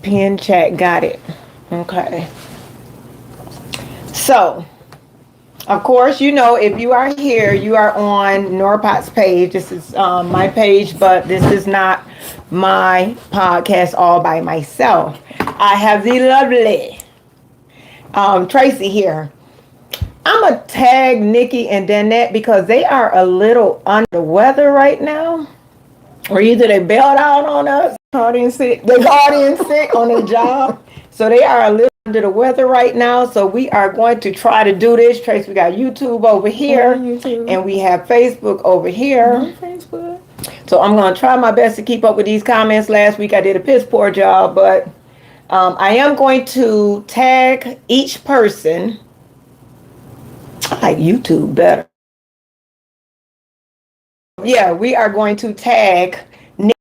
Pin chat. Got it. Okay. So, of course, you know, if you are here, you are on Norpot's page. This is my page, but this is not my podcast all by myself. I have the lovely Tracy here. I'm going to tag Nikki and Danette because they are a little under the weather right now. Or either they bailed out on us, called in sick. They called in sick on their job. So they are a little under the weather right now. So we are going to try to do this. Trace, we got YouTube over here. YouTube. And we have Facebook over here. Facebook. So I'm going to try my best to keep up with these comments. Last week I did a piss poor job, but I am going to tag each person. I like YouTube better. Yeah, we are going to tag Nick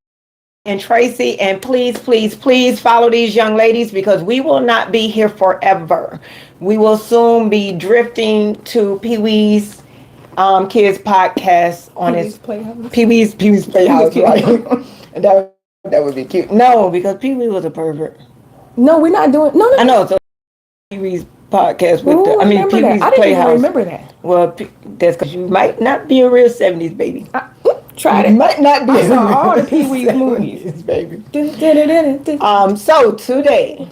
and Tracy, and please, please, please follow these young ladies because we will not be here forever. We will soon be drifting to Peewee's Kids podcast on his Peewee's Playhouse, right? that would be cute. No, because Peewee was a pervert. No, we're not doing. No. I know. So Peewee's podcast with Peewee's I didn't even remember that. Well, that's because you might not be a real 70s baby. Tried it. You might not be. I saw all the Peewee's movies, baby. So today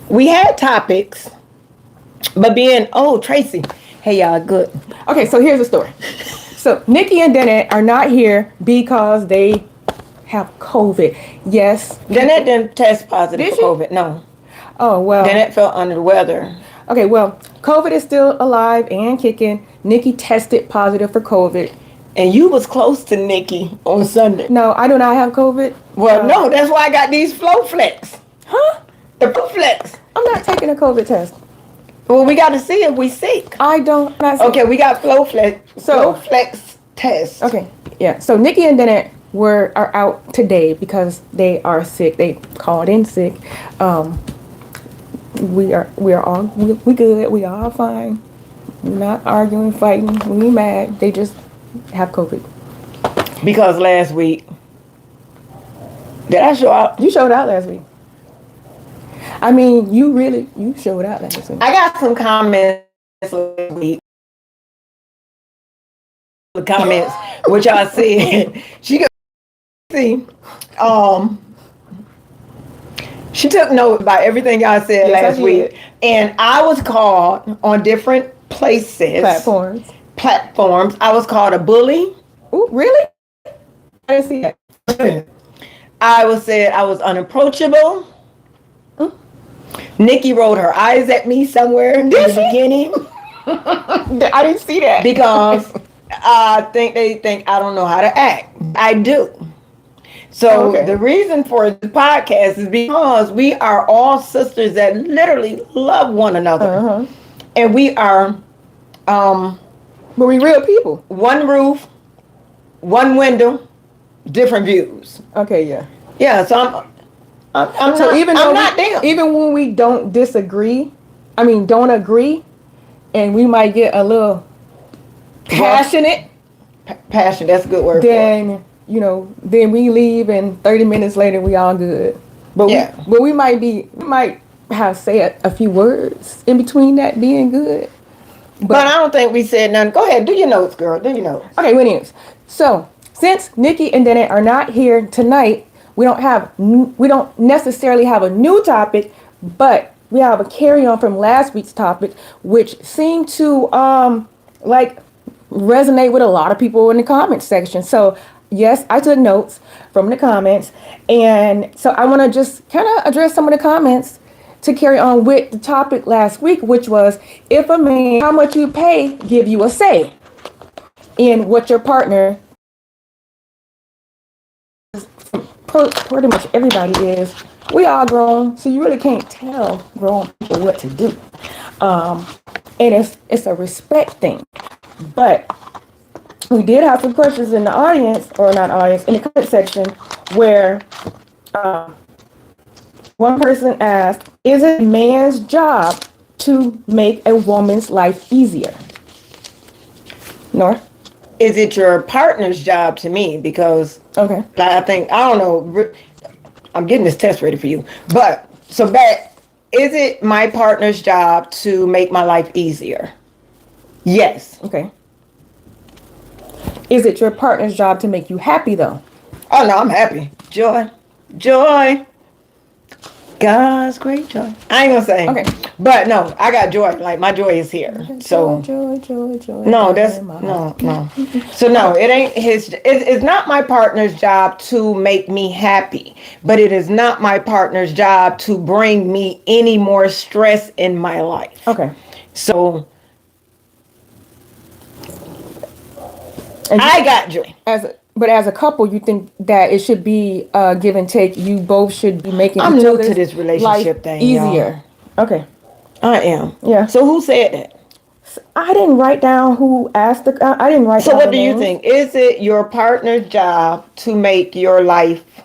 we had topics, but Tracy. Hey y'all, good. Okay, so here's the story. So Nikki and Danette are not here because they have COVID. Yes. Danette didn't test positive for COVID. No. Oh, well. Danette felt under the weather. Okay, well, COVID is still alive and kicking. Nikki tested positive for COVID. And you was close to Nikki on Sunday. No, I do not have COVID. Well, no, that's why I got these Flow Flex. Huh? The Flow Flex. I'm not taking a COVID test. Well, we got to see if we sick. Okay, we got Flow Flex. Flow Flex test. Okay, yeah. So Nikki and Danette are out today because they are sick. They called in sick. We are all we good. We all fine. We're not arguing, fighting. We ain't mad. They just have COVID. Because last week, did I show out? You showed out last week. I mean, you showed out last week. I got some comments last week. The comments, which I said, she could see, she took note by everything I said last week. And I was called on different places. Platforms. I was called a bully. Ooh, really? I didn't see that. I was said I was unapproachable. Nikki rolled her eyes at me somewhere in the beginning. I didn't see that. Because I think they think I don't know how to act. I do. So the reason for the podcast is because we are all sisters that literally love one another. And we are but we real people. One roof, one window, different views. Okay, yeah. Yeah, so I'm so not even when we don't agree, and we might get a little passionate. Passion, that's a good word. Then then we leave, and 30 minutes later we all good. But we might have said a few words in between that being good. But I don't think we said nothing. Go ahead, do your notes, girl. Do your notes. Okay, what news? So since Nikki and Danette are not here tonight, we don't necessarily have a new topic, but we have a carry on from last week's topic, which seemed to resonate with a lot of people in the comments section. So yes, I took notes from the comments, and so I want to just kind of address some of the comments to carry on with the topic last week, which was if a man, how much you pay, give you a say in what your partner, pretty much everybody is. We all grown, so you really can't tell grown people what to do. And it's a respect thing. But we did have some questions in the audience, or not audience, in the comment section, where one person asked, is it a man's job to make a woman's life easier? Nor? Is it your partner's job to me? Because I don't know. I'm getting this test ready for you. But so that is it my partner's job to make my life easier? Yes. Okay. Is it your partner's job to make you happy though? Oh no, I'm happy. Joy. Joy. God's great joy. I ain't gonna say. Okay. But no, I got joy. Like my joy is here. So Joy. no, that's no. So no, it ain't his. It's not my partner's job to make me happy, but it is not my partner's job to bring me any more stress in my life. Okay. So And I got joy. But as a couple, you think that it should be give and take. You both should be making I'm each new other's to this relationship life thing, easier. Okay. I am. Yeah. So who said that? I didn't write down who asked the. I didn't write. So down what the do you names. think? Is it your partner's job to make your life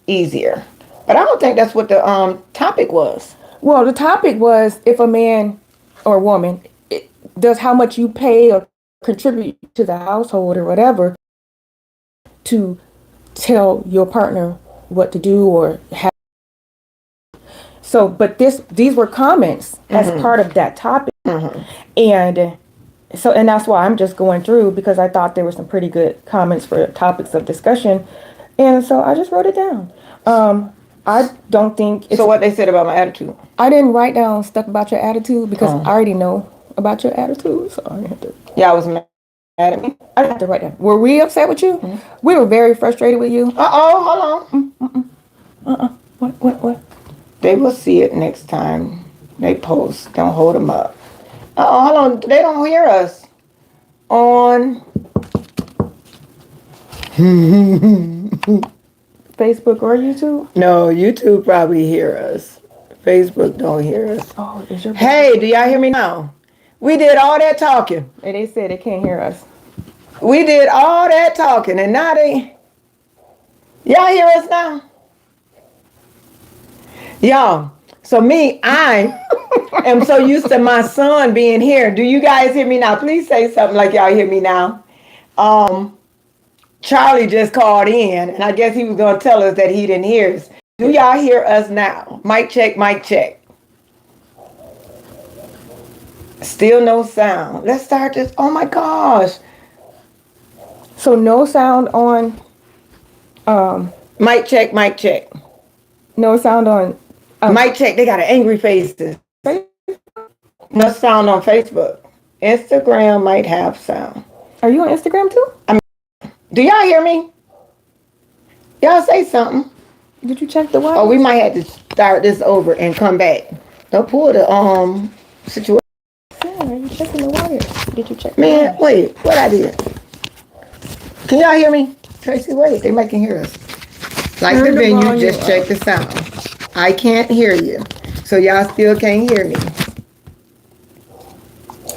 easier? But I don't think that's what the topic was. Well, the topic was if a man or woman does how much you pay or contribute to the household or whatever to tell your partner what to do or have. So, but these were comments as part of that topic. And so, and that's why I'm just going through because I thought there were some pretty good comments for topics of discussion. And so I just wrote it down. I don't think it's. So what they said about my attitude? I didn't write down stuff about your attitude because I already know about your attitude. So I didn't have to. Yeah, I was mad at me. I didn't have to write down. Were we upset with you? We were very frustrated with you. Hold on. What? They will see it next time they post. Don't hold them up. Hold on. They don't hear us on Facebook or YouTube? No, YouTube probably hear us. Facebook don't hear us. Oh, is your Hey, do y'all hear me now? We did all that talking. And they said they can't hear us. We did all that talking and now y'all hear us now? Y'all, so I am so used to my son being here. Do you guys hear me now? Please say something like y'all hear me now. Charlie just called in, and I guess he was going to tell us that he didn't hear us. Do y'all hear us now? Mic check, mic check. Still no sound. Let's start this. Oh my gosh. So no sound on. Mic check, mic check. No sound on. Mic check. They got an angry faces. No sound on Facebook. Instagram might have sound. Are you on Instagram too? Do y'all hear me? Y'all say something. Did you check the wire? Oh, we might have to start this over and come back. Don't pull the situation. Yeah, are you checking the wire? Did you check? Man, wait, what I did? Can y'all hear me? Tracy, wait, they might can hear us. Like Turn the the venue, volume just check the sound. I can't hear you. So y'all still can't hear me.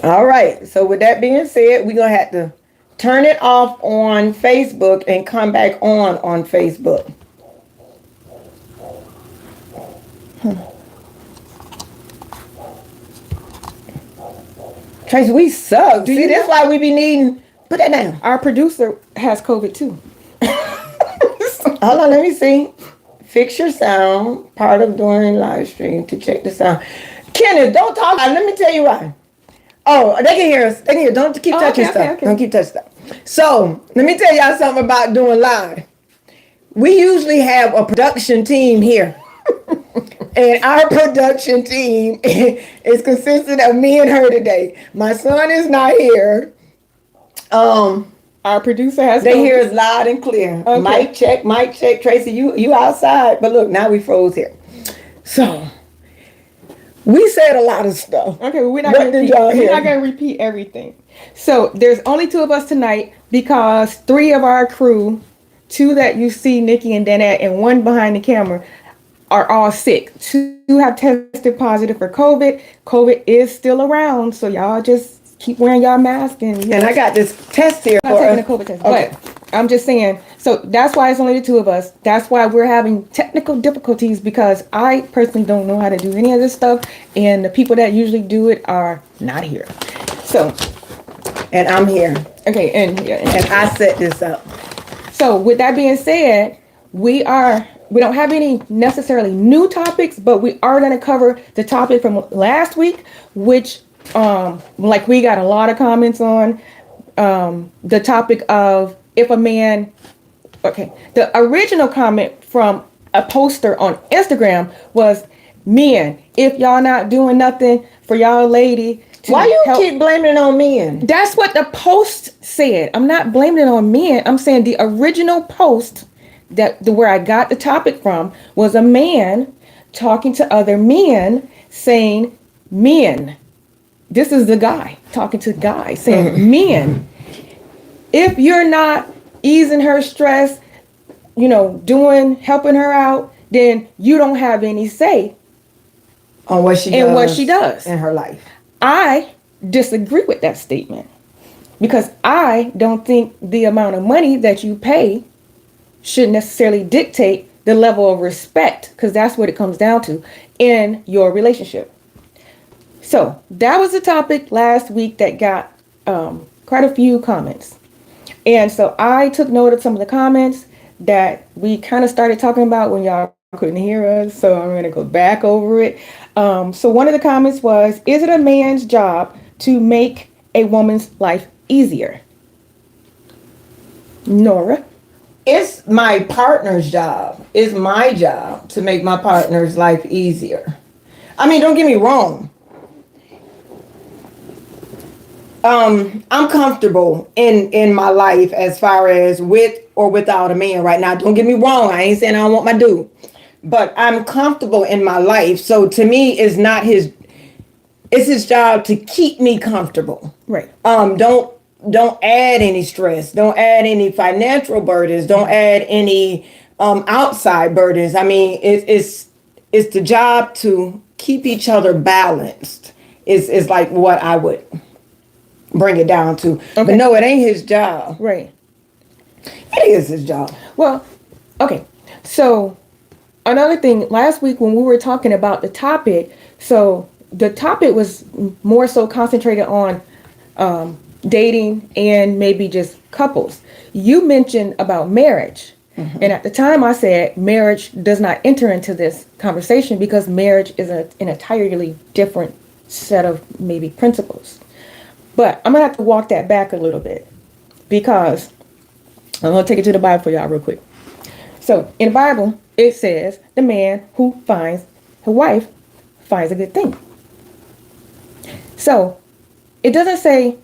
All right, so with that being said, we're going to have to turn it off on Facebook and come back on Facebook. Tracy, we suck. See, that's why we be needing. Put that down. Our producer has COVID too. Hold on, let me see. Fix your sound. Part of doing live stream to check the sound. Kenneth, don't talk. Let me tell you why. Oh, they can hear us. They can hear. Don't keep touching stuff. Okay. Don't keep touching stuff. So let me tell y'all something about doing live. We usually have a production team here. And our production team is consistent of me and her today. My son is not here. Our producer has. They hear us loud and clear. Okay. Mic check. Tracy, you outside. But look, now we froze here. So we said a lot of stuff. Okay, well, we're not What did y'all hear? going to repeat everything. So there's only 2 of us tonight because 3 of our crew, 2 that you see, Nikki and Danette, and 1 behind the camera, are all sick. 2 have tested positive for COVID. COVID is still around, so y'all just keep wearing y'all mask and I got this test here. I'm not taking a COVID test, Okay. but I'm just saying. So that's why it's only the 2 of us. That's why we're having technical difficulties because I personally don't know how to do any of this stuff, and the people that usually do it are not here. So, And I'm here. okay, and And I set this up. so with that being said, we are we don't have any necessarily new topics, but we are going to cover the topic from last week, which like we got a lot of comments on the topic of if a man. Okay, the original comment from a poster on Instagram was, men, if y'all not doing nothing for y'all lady to Why you help. keep blaming it on men? That's what the post said. I'm not blaming it on men. I'm saying the original post where I got the topic from was a man talking to other men saying, men. This is the guy talking to guys saying, men, if you're not easing her stress, helping her out, then you don't have any say On what she does in her life. I disagree with that statement because I don't think the amount of money that you pay should necessarily dictate the level of respect, because that's what it comes down to in your relationship. So that was the topic last week that got quite a few comments. And so I took note of some of the comments that we kind of started talking about when y'all couldn't hear us. So I'm going to go back over it. So one of the comments was, is it a man's job to make a woman's life easier? Nora? It's my partner's job. It's my job to make my partner's life easier. I mean, don't get me wrong. I'm comfortable in my life as far as with or without a man right now. Don't get me wrong. I ain't saying I don't want my dude, but I'm comfortable in my life. So to me, it's his job to keep me comfortable. Right. Don't add any stress. Don't add any financial burdens. Don't add any outside burdens. I mean, it's the job to keep each other balanced. Is like what I would bring it down to. Okay. But no, it ain't his job. Right. It is his job. Well, okay. So another thing, last week when we were talking about the topic, so the topic was more so concentrated on dating and maybe just couples. You mentioned about marriage. Mm-hmm. And at the time I said marriage does not enter into this conversation because marriage is an entirely different set of maybe principles. But I'm going to have to walk that back a little bit because I'm going to take it to the Bible for y'all real quick. So in the Bible, it says the man who finds his wife finds a good thing. So it doesn't say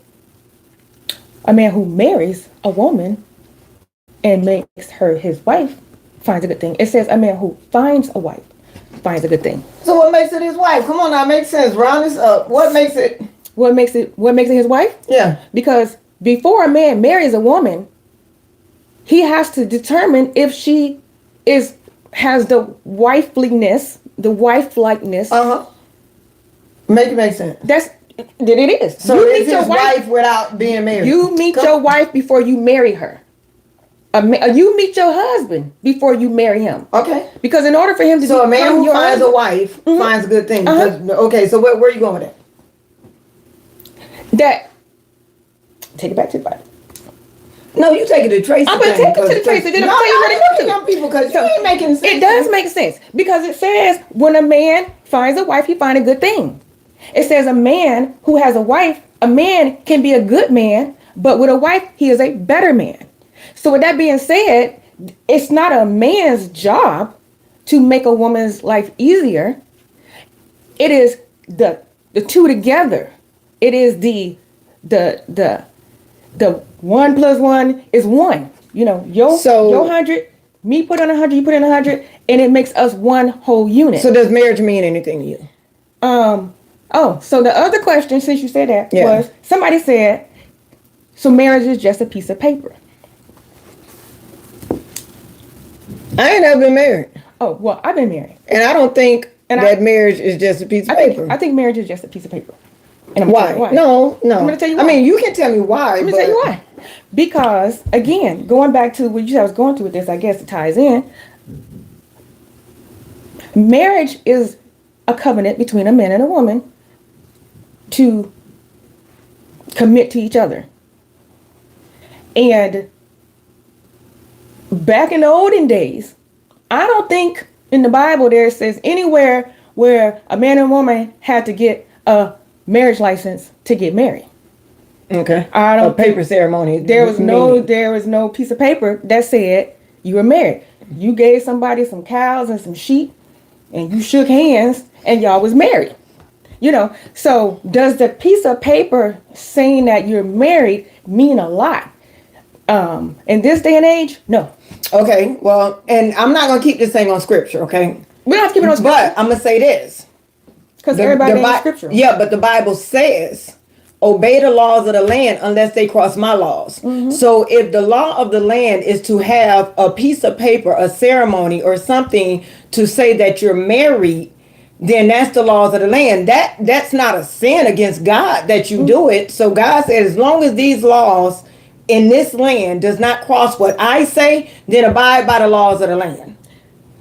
a man who marries a woman and makes her his wife finds a good thing. It says a man who finds a wife finds a good thing. So what makes it his wife? Come on now, make sense. Round this up. What makes it his wife? Yeah. Because before a man marries a woman, he has to determine if she has the wifeliness, the wife-likeness. Make it make sense. It is. So you meet your wife without being married. You meet your wife before you marry her. You meet your husband before you marry him. Okay. Because in order for him to a man who finds a wife finds a good thing. Okay, so where are you going with that? Take it back to the Bible. No, you take it to Tracy. I'm going to take it to the Tracy. Then I'm tell you what it goes to. People, because you ain't making sense. It does make sense because it says when a man finds a wife, he finds a good thing. It says a man who has a wife, a man can be a good man, but with a wife, he is a better man. So with that being said, it's not a man's job to make a woman's life easier. It is the two together. It is the 1 + 1 is 1. Your 100, me put in 100, you put in 100, and it makes us one whole unit. So does marriage mean anything to you? So the other question, since you said that, was somebody said, so marriage is just a piece of paper. I ain't never been married. Oh, well, I've been married. And I don't think that marriage is just a piece of paper. I think marriage is just a piece of paper. And why? No. I'm going to tell you why. I mean, you can tell me why. Let me tell you why. Because, again, going back to what you said I was going through with this, I guess it ties in. Marriage is a covenant between a man and a woman to commit to each other. And back in the olden days, I don't think in the Bible there says anywhere where a man and woman had to get a marriage license to get married. Okay. I don't A paper think ceremony. there was no piece of paper that said you were married. You gave somebody some cows and some sheep, and you shook hands, and y'all was married. You know, so does the piece of paper saying that you're married mean a lot? In this day and age, no. Okay. Well, and I'm not gonna keep this thing on scripture. Okay. We don't have to keep it on scripture. But I'm gonna say this. Because everybody ain't scriptural. Yeah, but the Bible says, obey the laws of the land unless they cross my laws. Mm-hmm. So if the law of the land is to have a piece of paper, a ceremony or something to say that you're married, then that's the laws of the land. That's not a sin against God that you do it. So God said, as long as these laws in this land does not cross what I say, then abide by the laws of the land.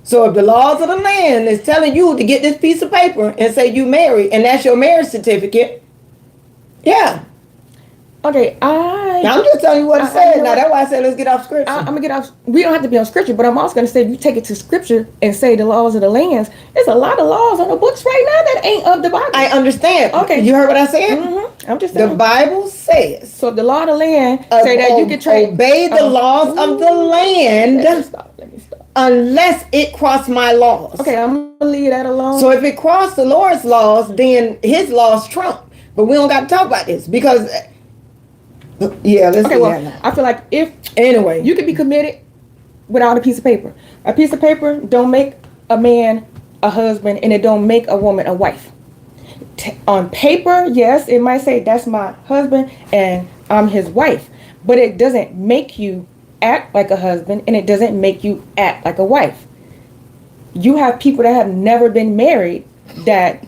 So if the laws of the land is telling you to get this piece of paper and say you married and that's your marriage certificate, yeah. Okay, I'm just telling you what it says. Now that's why I said let's get off scripture. I'm gonna get off. We don't have to be on scripture, but I'm also gonna say if you take it to scripture and say the laws of the lands. There's a lot of laws on the books right now that ain't of the Bible. I understand. Okay, you heard what I said? Mm-hmm. I'm just saying. The Bible says. So if the law of the land say that you can trade, obey the laws of the land. Let me stop. Unless it cross my laws. Okay, I'm gonna leave that alone. So if it crossed the Lord's laws, then his laws trump. But we don't got to talk about this because. Yeah, let's okay, well, I feel like if anyway, you could be committed without a piece of paper. A piece of paper don't make a man a husband, and it don't make a woman a wife. On paper, yes, it might say that's my husband and I'm his wife, but it doesn't make you act like a husband, and it doesn't make you act like a wife. You have people that have never been married that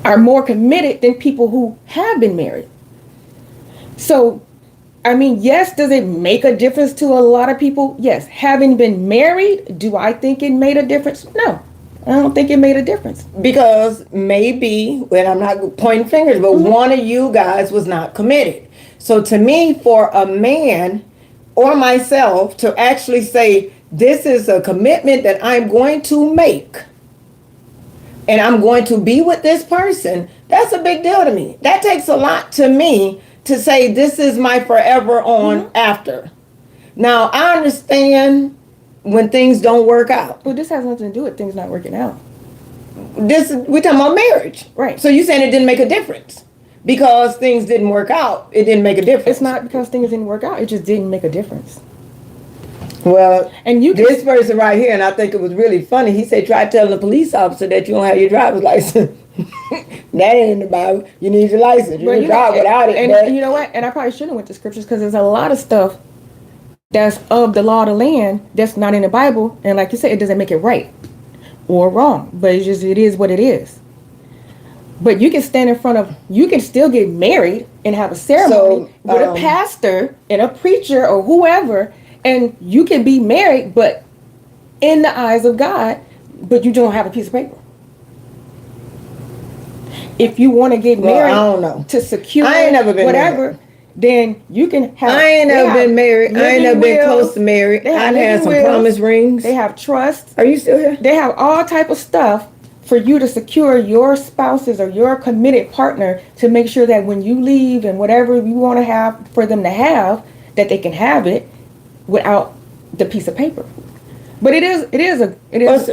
are more committed than people who have been married. So, I mean, yes, does it make a difference to a lot of people? Yes. Having been married, do I think it made a difference? No, I don't think it made a difference. Because maybe, and I'm not pointing fingers, but one of you guys was not committed. So to me, for a man or myself to actually say, this is a commitment that I'm going to make, and I'm going to be with this person, that's a big deal to me. That takes a lot to me to say this is my forever on after. Now, I understand when things don't work out. Well, this has nothing to do with things not working out. We're talking about marriage. Right. So you're saying it didn't make a difference. Because things didn't work out, it didn't make a difference. It's not because things didn't work out. It just didn't make a difference. Well, and this person right here, and I think it was really funny, he said, try telling the police officer that you don't have your driver's license. That ain't in the Bible. You need your license. You can drive without it. And you know what? And I probably shouldn't have went to scriptures because there's a lot of stuff that's of the law of the land that's not in the Bible. And like you said, it doesn't make it right or wrong. But it is what it is. But you can stand in front of, you can still get married and have a ceremony with a pastor and a preacher or whoever. And you can be married, but in the eyes of God, but you don't have a piece of paper. If you want to get married, I don't know. To secure I ain't never been whatever, married. Then you can have. I ain't never been married. I ain't never been close to married. I've had some promise rings. They have trust. Are you still here? They have all type of stuff for you to secure your spouses or your committed partner to make sure that when you leave and whatever you want to have for them to have, that they can have it without the piece of paper. But it is.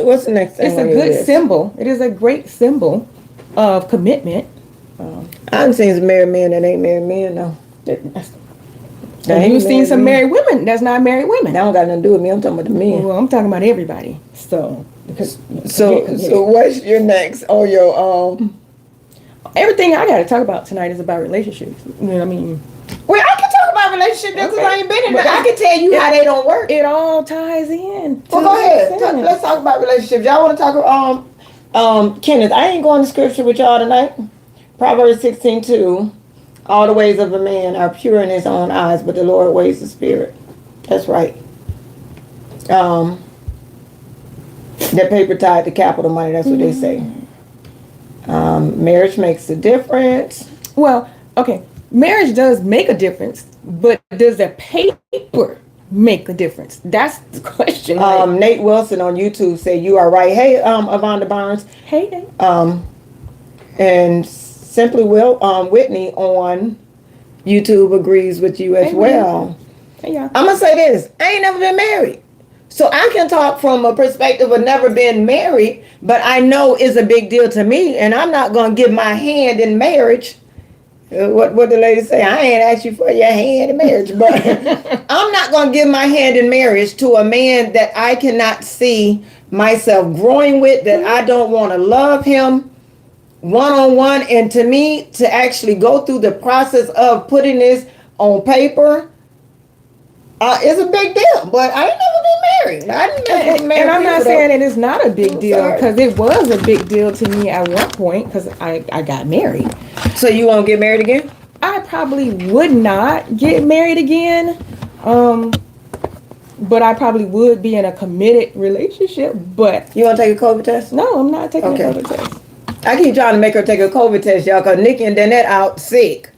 What's the next thing? It's a good symbol. It is a great symbol of commitment. I've seen some married men that ain't married men though. You've seen some married women that's not married women. That don't got nothing to do with me. I'm talking about the men. Well, I'm talking about everybody. So what's your next on your everything I got to talk about tonight is about relationships. You know what I mean? Well, I can talk about relationships because I ain't been in it. I can tell you how they don't work. It all ties in. Well, go ahead. Let's talk about relationships. Y'all want to talk Kenneth, I ain't going to scripture with y'all tonight. Proverbs 16:2. All the ways of a man are pure in his own eyes, but the Lord weighs the spirit. That's right. That paper tied to capital money, that's what they say. Marriage makes a difference. Well, okay. Marriage does make a difference, but does the paper make a difference? That's the question. Like, Nate Wilson on YouTube said you are right. Hey, Avonda Barnes. hey, Nate. And Simply Whitney on YouTube agrees with you as Hey, well. Hey, y'all. I'm gonna say this: I ain't never been married, so I can talk from a perspective of never being married. But I know it's a big deal to me, and I'm not gonna give my hand in marriage. What the lady say? I ain't asked you for your hand in marriage, but I'm not gonna give my hand in marriage to a man that I cannot see myself growing with. That I don't want to love him one-on-one. And to me, to actually go through the process of putting this on paper is a big deal. But I ain't never been married. I didn't never been married. And I'm not saying it is not a big deal, sorry. because it was a big deal to me at one point, because I got married. So you won't get married again? I probably would not get married again, but I probably would be in a committed relationship. But You want to take a COVID test? no, I'm not taking Okay. a COVID test. I keep trying to make her take a COVID test, y'all, because Nikki and Danette out sick.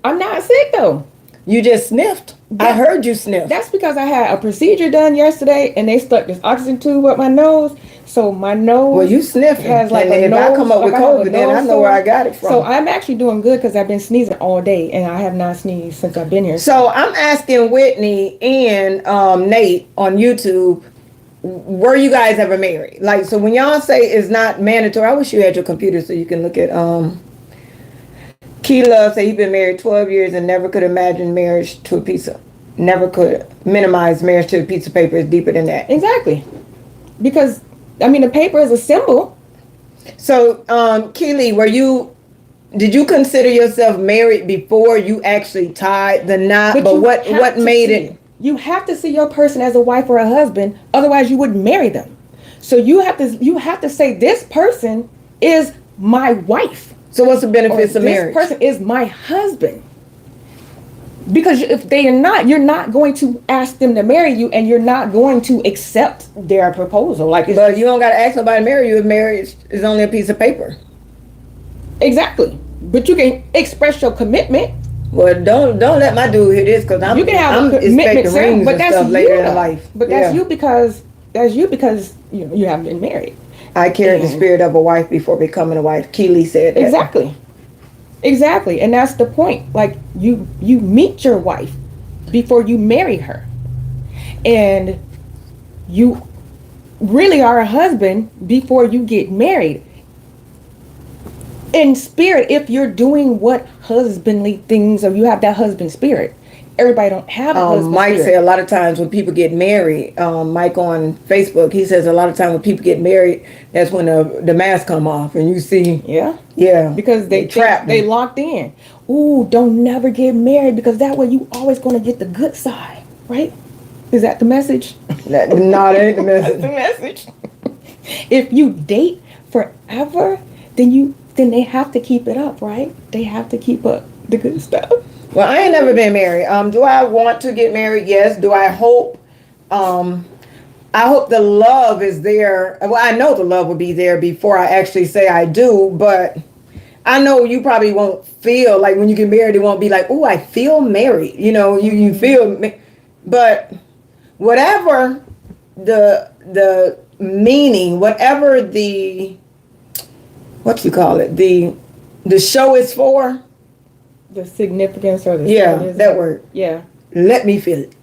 I'm not sick though. You just sniffed. I heard you sniff. That's because I had a procedure done yesterday, and they stuck this oxygen tube up my nose. So my nose. Well, you sniffing. Has like and a if nose, I come up with like I have a COVID, then I nose know where sore. I got it from. So I'm actually doing good, because I've been sneezing all day, and I have not sneezed since I've been here. So I'm asking Whitney and Nate on YouTube, were you guys ever married? Like, so when y'all say it's not mandatory, I wish you had your computer so you can look at Key Love say he's been married 12 years and never could imagine marriage to a piece of, never could minimize marriage to a piece of paper. Is deeper than that. Exactly. Because, I mean, the paper is a symbol. So, Keely, did you consider yourself married before you actually tied the knot? But what made it? You have to see your person as a wife or a husband, otherwise you wouldn't marry them. So you have to say, this person is my wife. So what's the benefits of This marriage? person is my husband. Because if they are not, you're not going to ask them to marry you, and you're not going to accept their proposal. But you don't got to ask nobody to marry you if marriage is only a piece of paper. Exactly. But you can express your commitment. Well, don't let my dude hear this, because I'm expecting rings and stuff later in life. But that's you because you haven't been married. I carried the spirit of a wife before becoming a wife. Keely said that. Exactly. And that's the point. Like, you meet your wife before you marry her. And you really are a husband before you get married. In spirit, if you're doing what husbandly things, or you have that husband spirit. Everybody don't have a husband Mike spirit. said a lot of times when people get married, Mike on Facebook, he says a lot of times when people get married, that's when the mask come off and you see. Yeah. Because they trapped. They locked in. Ooh, don't never get married, because that way you always going to get the good side, right? Is that the message? No, that ain't the message. That's the message. If you date forever, then they have to keep it up, right? They have to keep up the good stuff. Well, I ain't never been married. Do I want to get married? Yes. Do I hope? I hope the love is there. Well, I know the love will be there before I actually say I do, but I know you probably won't feel like when you get married, it won't be like, oh, I feel married. You know, you feel, but whatever the meaning, whatever the, what you call it, the show is for. The significance or the that word. Yeah. Let me feel it.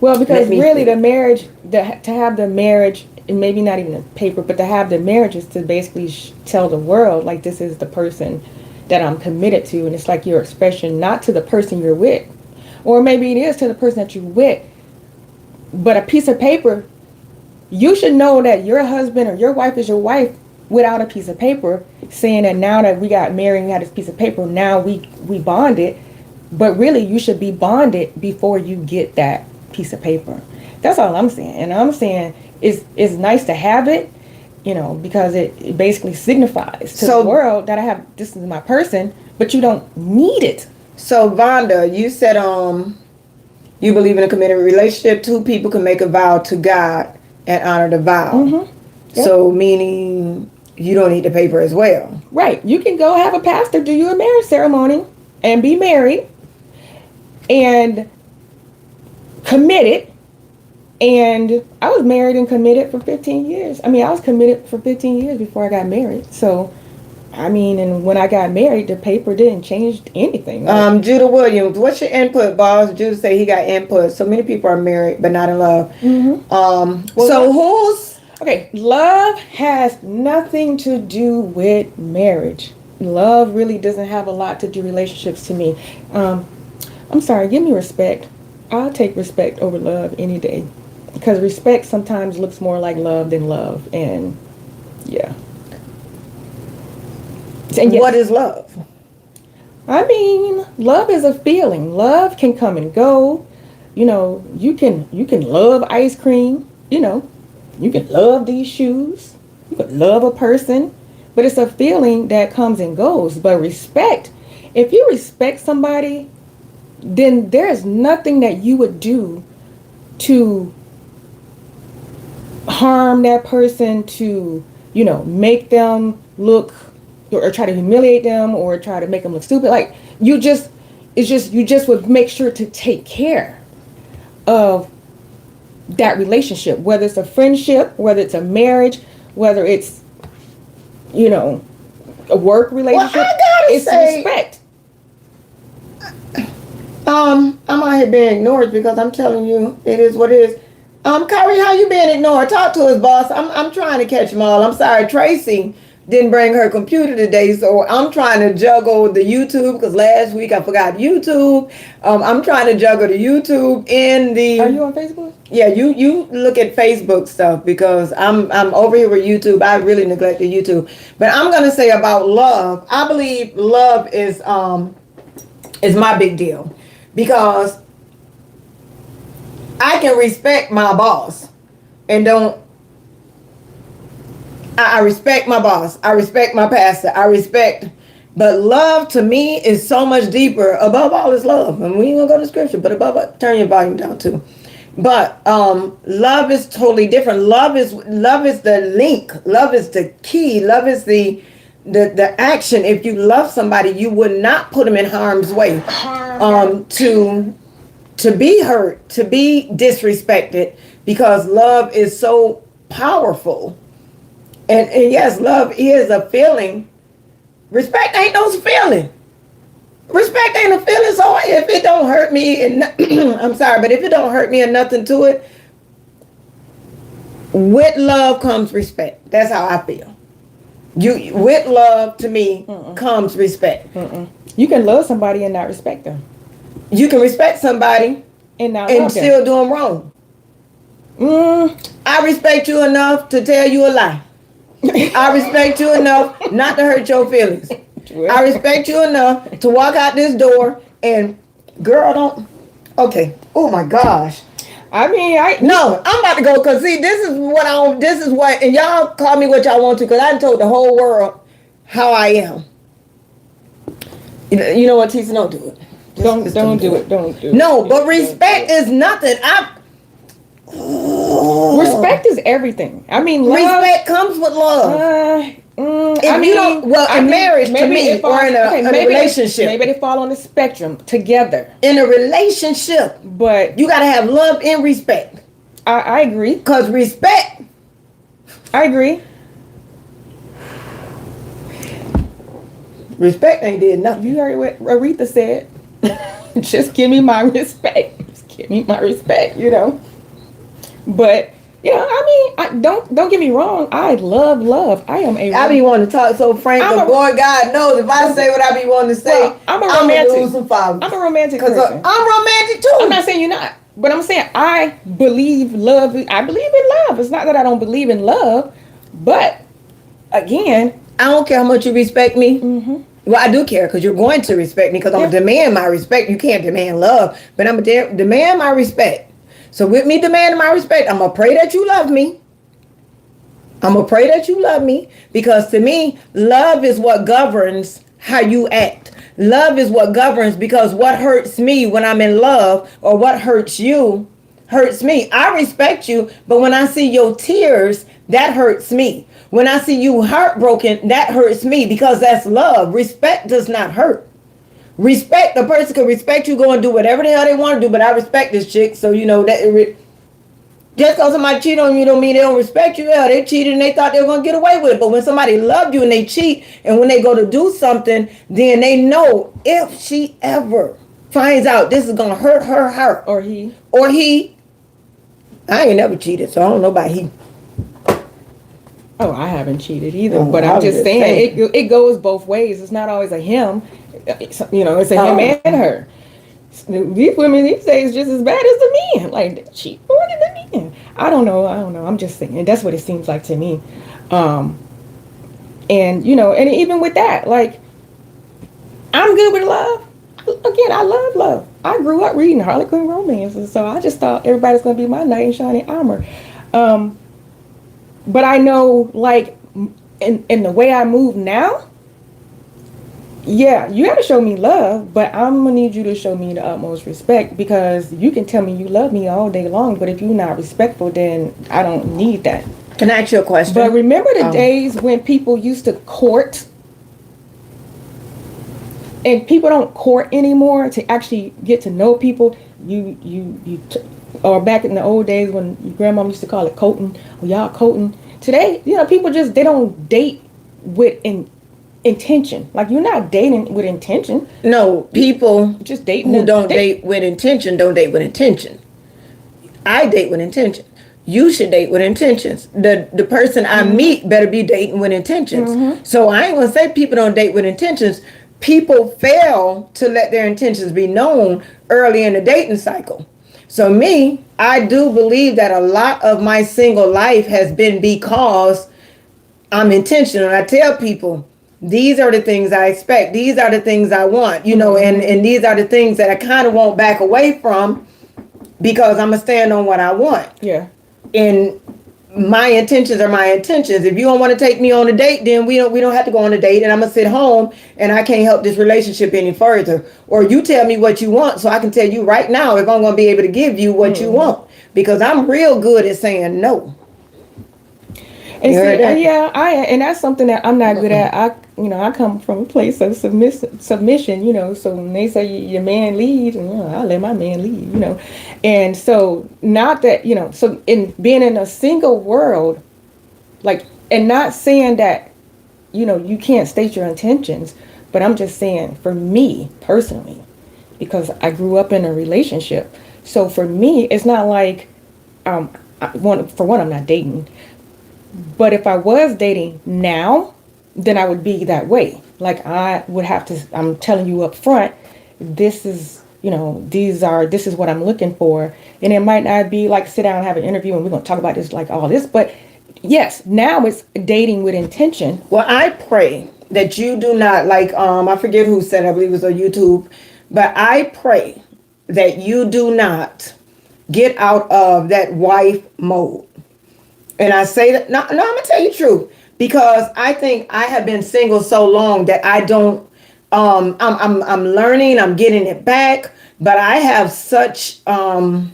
Well, because really the marriage, to have the marriage, and maybe not even a paper, but to have the marriage is to basically tell the world, like, this is the person that I'm committed to. And it's like your expression, not to the person you're with. Or maybe it is to the person that you're with. But a piece of paper, you should know that your husband or your wife is your wife without a piece of paper, saying that now that we got married and we had this piece of paper, now we bonded. But really, you should be bonded before you get that piece of paper. That's all I'm saying. And I'm saying it's nice to have it, because it basically signifies to the world that this is my person, but you don't need it. So Vonda, you said you believe in a committed relationship. Two people can make a vow to God and honor the vow. Mm-hmm. Yep. So meaning you don't need the paper as well. Right. You can go have a pastor do you a marriage ceremony and be married. And committed. And I was married and committed for 15 years. I mean, I was committed for 15 years before I got married. So, I mean, and when I got married, the paper didn't change anything. Judah Williams, what's your input, boss? Judah say he got input. So many people are married but not in love. So who's okay? Love has nothing to do with marriage. Love really doesn't have a lot to do with relationships to me. I'm sorry, give me respect. I'll take respect over love any day. Because respect sometimes looks more like love than love. And yeah. And yes, what is love? I mean, love is a feeling. Love can come and go. You know, you can love ice cream. You know, you can love these shoes. You can love a person. But it's a feeling that comes and goes. But respect, if you respect somebody, then there's nothing that you would do to harm that person, to, you know, make them look or try to humiliate them or try to make them look stupid. Like, you just would make sure to take care of that relationship, whether it's a friendship, whether it's a marriage, whether it's, you know, a work relationship. Well, I gotta say, respect. I'm out here being ignored because I'm telling you it is what it is. Kyrie, how you being ignored? Talk to us, boss. I'm trying to catch them all. I'm sorry, Tracy didn't bring her computer today, so I'm trying to juggle the YouTube because last week I forgot YouTube. I'm trying to juggle the YouTube in the. Are you on Facebook? Yeah, you look at Facebook stuff because I'm over here with YouTube. I really neglected YouTube, but I'm gonna say about love. I believe love is my big deal because I can respect my boss and don't. I respect my boss. I respect my pastor. But love to me is so much deeper. Above all is love. And we ain't gonna go to scripture, but above, turn your volume down too. But love is totally different. Love is the link. Love is the key. Love is the action. If you love somebody, you would not put them in harm's way. To be hurt, to be disrespected, because love is so powerful. And yes, love is a feeling. Respect ain't no feeling. Respect ain't a feeling. So if it don't hurt me, and I'm sorry, but if it don't hurt me and nothing to it, with love comes respect. That's how I feel. With love to me comes respect. You can love somebody and not respect them. You can respect somebody and still do them wrong. I respect you enough to tell you a lie. I respect you enough not to hurt your feelings. I respect you enough to walk out this door and, girl, don't. Okay. Oh my gosh. I mean, no, I'm about to go because see, this is what, and y'all call me what y'all want to because I done told the whole world how I am. You know what, Tisa, don't do it. Don't do it. Don't do it. No, but respect is nothing. Respect is everything. I mean, love, respect comes with love. In marriage, to me, or in a relationship. Maybe they fall on the spectrum together. In a relationship. But you got to have love and respect. I agree. Because respect. I agree. Respect ain't did nothing. You heard what Aretha said. Just give me my respect. Just give me my respect, you know. But I mean, don't get me wrong. I love. I be wanting to talk so frank, but boy, God knows if I say what I be wanting to say, well, I'm a romantic. I'm a romantic person. I'm romantic too. I'm not saying you're not, but I'm saying I believe love. I believe in love. It's not that I don't believe in love, but again, I don't care how much you respect me. Mm-hmm. Well, I do care because you're going to respect me because I'm going to demand my respect. You can't demand love, but I'm going to demand my respect. So with me demanding my respect, I'm going to pray that you love me. I'm going to pray that you love me because to me, love is what governs how you act. Love is what governs because what hurts me when I'm in love or what hurts you hurts me. I respect you, but when I see your tears, that hurts me. When I see you heartbroken, that hurts me because that's love. Respect does not hurt. Respect, a person can respect you, go and do whatever the hell they want to do, but I respect this chick, so you know that just because somebody cheat on you don't mean they don't respect you. Yeah, they cheated and they thought they were going to get away with it. But when somebody loved you and they cheat, and when they go to do something, then they know if she ever finds out this is going to hurt her heart. Or he. I ain't never cheated, so I don't know about he. Oh, I haven't cheated either. Oh, but I I'm was just just saying, saying. it goes both ways. It's not always a him. You know, it's a him and her. These women these days just as bad as the men. Like, they cheat more than the men. I don't know. I'm just saying. That's what it seems like to me. And, you know, and even with that, like, I'm good with love. Again, I love love. I grew up reading Harlequin romances, so I just thought everybody's going to be my knight in shining armor. But I know, like, in the way I move now, yeah, you got to show me love, but I'm going to need you to show me the utmost respect, because you can tell me you love me all day long, but if you're not respectful, then I don't need that. Can I ask you a question? But remember the days when people used to court? And people don't court anymore to actually get to know people. Or back in the old days when your grandma used to call it coating, or y'all coating. Today, you know, people just, they don't date with intention. Like, you're not dating with intention. No, people just dating who don't date with intention don't date with intention. I date with intention. You should date with intentions. The person I meet better be dating with intentions. So I ain't gonna say people don't date with intentions. People fail to let their intentions be known early in the dating cycle. So me, I do believe that a lot of my single life has been because I'm intentional. I tell people, these are the things I expect. These are the things I want, you know, and these are the things that I kind of won't back away from, because I'm going to stand on what I want. Yeah. And my intentions are my intentions. If you don't want to take me on a date, then we don't have to go on a date, and I'm gonna sit home and I can't help this relationship any further. Or you tell me what you want, so I can tell you right now if I'm gonna be able to give you what you want, because I'm real good at saying no. And and that's something that I'm not good at. I come from a place of submission, you know. So when they say your man leads, I'll let my man lead, you know. And so, not that, you know, so in being in a single world, like, and not saying that, you know, you can't state your intentions, but I'm just saying, for me personally, because I grew up in a relationship. So for me, it's not like, for one, I'm not dating. But if I was dating now, then I would be that way. Like, I would have to, I'm telling you up front, this is, you know, this is what I'm looking for. And it might not be like sit down and have an interview and we're going to talk about this, like all this. But yes, now it's dating with intention. Well, I pray that you do not, like, I forget who said it, I believe it was on YouTube, but I pray that you do not get out of that wife mode. And I say that, no, I'm gonna tell you the truth, because I think I have been single so long that I don't, I'm learning, I'm getting it back, but I have such a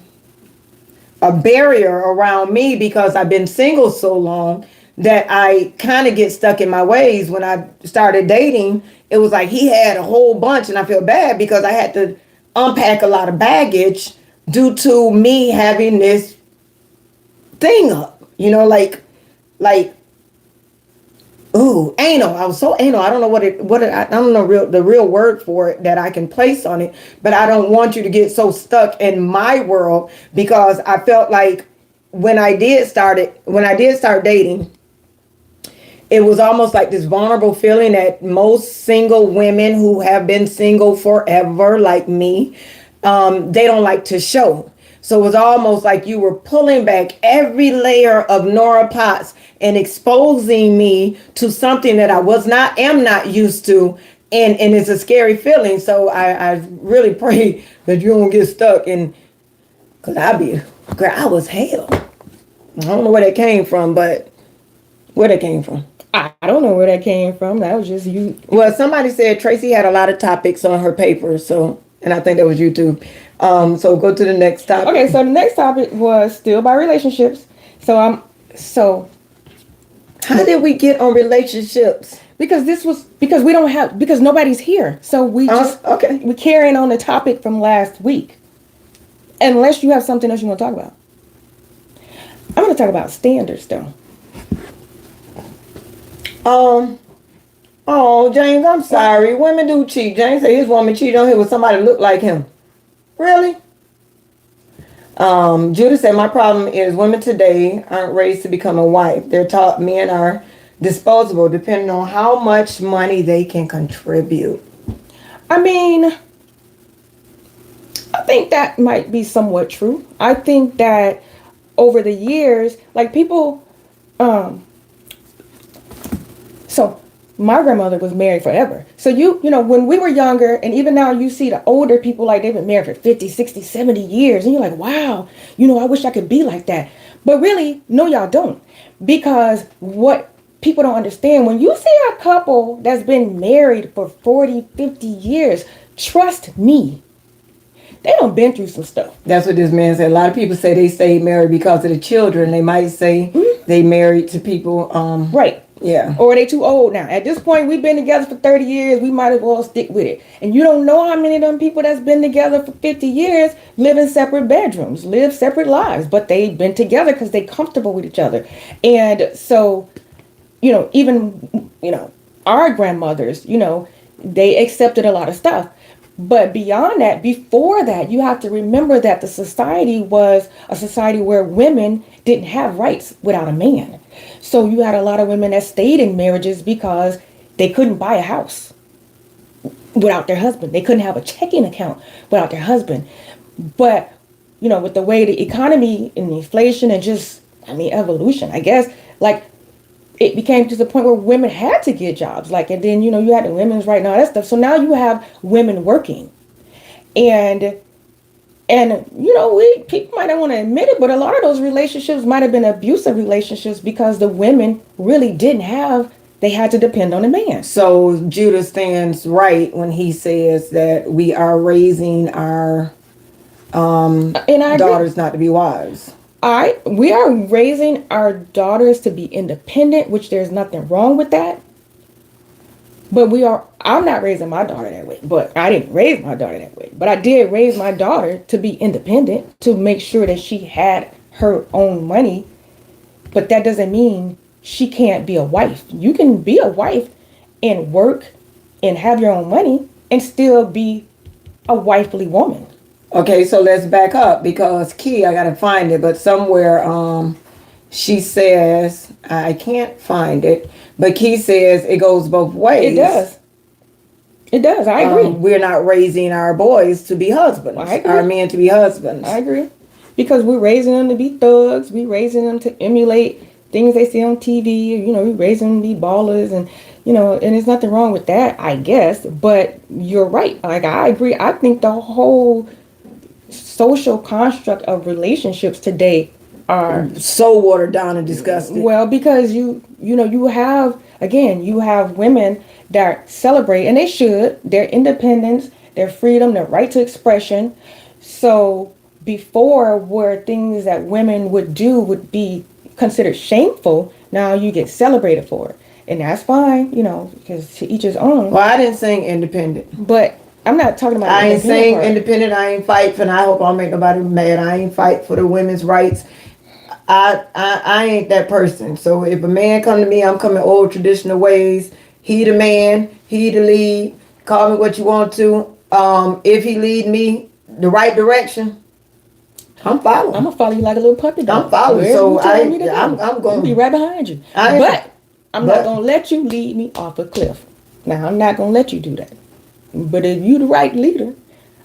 barrier around me because I've been single so long that I kind of get stuck in my ways. When I started dating, it was like he had a whole bunch, and I feel bad because I had to unpack a lot of baggage due to me having this thing up. You know, like, ooh, anal. I was so anal. I don't know I don't know the real word for it that I can place on it, but I don't want you to get so stuck in my world, because I felt like when I did start dating, it was almost like this vulnerable feeling that most single women who have been single forever, like me, they don't like to show. So it was almost like you were pulling back every layer of Nora Potts and exposing me to something that I am not used to. And it's a scary feeling. So I really pray that you don't get stuck in, because I was hell. I don't know where that came from, but where that came from. I don't know where that came from. That was just you. Well, somebody said Tracy had a lot of topics on her paper, and I think that was YouTube. So go to the next topic. Okay, so the next topic was still about relationships. So how did we get on relationships? because we don't have, because nobody's here. So Okay. we're carrying on the topic from last week. Unless you have something else you want to talk about. I'm going to talk about standards though. Oh, James, I'm sorry. Women do cheat. James said his woman cheated on him with somebody that looked like him. Really? Judah said, my problem is women today aren't raised to become a wife. They're taught men are disposable depending on how much money they can contribute. I mean, I think that might be somewhat true. I think that over the years, like people, so my grandmother was married forever. So you know, when we were younger, and even now you see the older people, like they've been married for 50, 60, 70 years. And you're like, wow, you know, I wish I could be like that. But really, no, y'all don't. Because what people don't understand, when you see a couple that's been married for 40, 50 years, trust me, they done been through some stuff. That's what this man said. A lot of people say they stayed married because of the children. They might say they married to people. Right. Yeah. Or they too old now. At this point, we've been together for 30 years. We might as well stick with it. And you don't know how many of them people that's been together for 50 years live in separate bedrooms, live separate lives, but they've been together because they're comfortable with each other. And so, you know, even, you know, our grandmothers, you know, they accepted a lot of stuff. But beyond that, before that, you have to remember that the society was a society where women didn't have rights without a man. So you had a lot of women that stayed in marriages because they couldn't buy a house without their husband. They couldn't have a checking account without their husband. But, you know, with the way the economy and inflation and just, I mean, evolution, I guess, like, it became to the point where women had to get jobs. Like, and then, you know, you had the women's right and all that stuff. So now you have women working. And you know, people might not want to admit it, but a lot of those relationships might have been abusive relationships because the women really didn't have, they had to depend on a man. So Judah stands right when he says that we are raising our daughters not to be wives. We are raising our daughters to be independent, which there's nothing wrong with that. But I'm not raising my daughter that way, but I didn't raise my daughter that way. But I did raise my daughter to be independent, to make sure that she had her own money. But that doesn't mean she can't be a wife. You can be a wife and work and have your own money and still be a wifely woman. Okay, so let's back up because Key, I gotta find it, but somewhere she says, I can't find it, but Key says it goes both ways. It does. It does. I agree. We're not raising our boys to be husbands. I agree. Our men to be husbands. I agree. Because we're raising them to be thugs. We're raising them to emulate things they see on TV. You know, we're raising them to be ballers and, you know, and there's nothing wrong with that, I guess. But you're right. Like, I agree. I think the whole social construct of relationships today are so watered down and disgusting. Well, because you know, you have women that celebrate, and they should, their independence, their freedom, their right to expression. So before, where things that women would do would be considered shameful, now you get celebrated for it. And that's fine, you know, because to each his own. Well, I didn't sing independent. But I'm not talking about I ain't saying independent. I ain't fight for, and I hope I don't make nobody mad. I ain't fight for the women's rights. I ain't that person. So if a man come to me, I'm coming old traditional ways. He the man, he the lead. Call me what you want to. If he lead me the right direction, I'm following. I'm gonna follow you like a little puppy dog. I'm following. So I'm going to be right behind you. But I'm not gonna let you lead me off a cliff. Now I'm not gonna let you do that. But if you the right leader,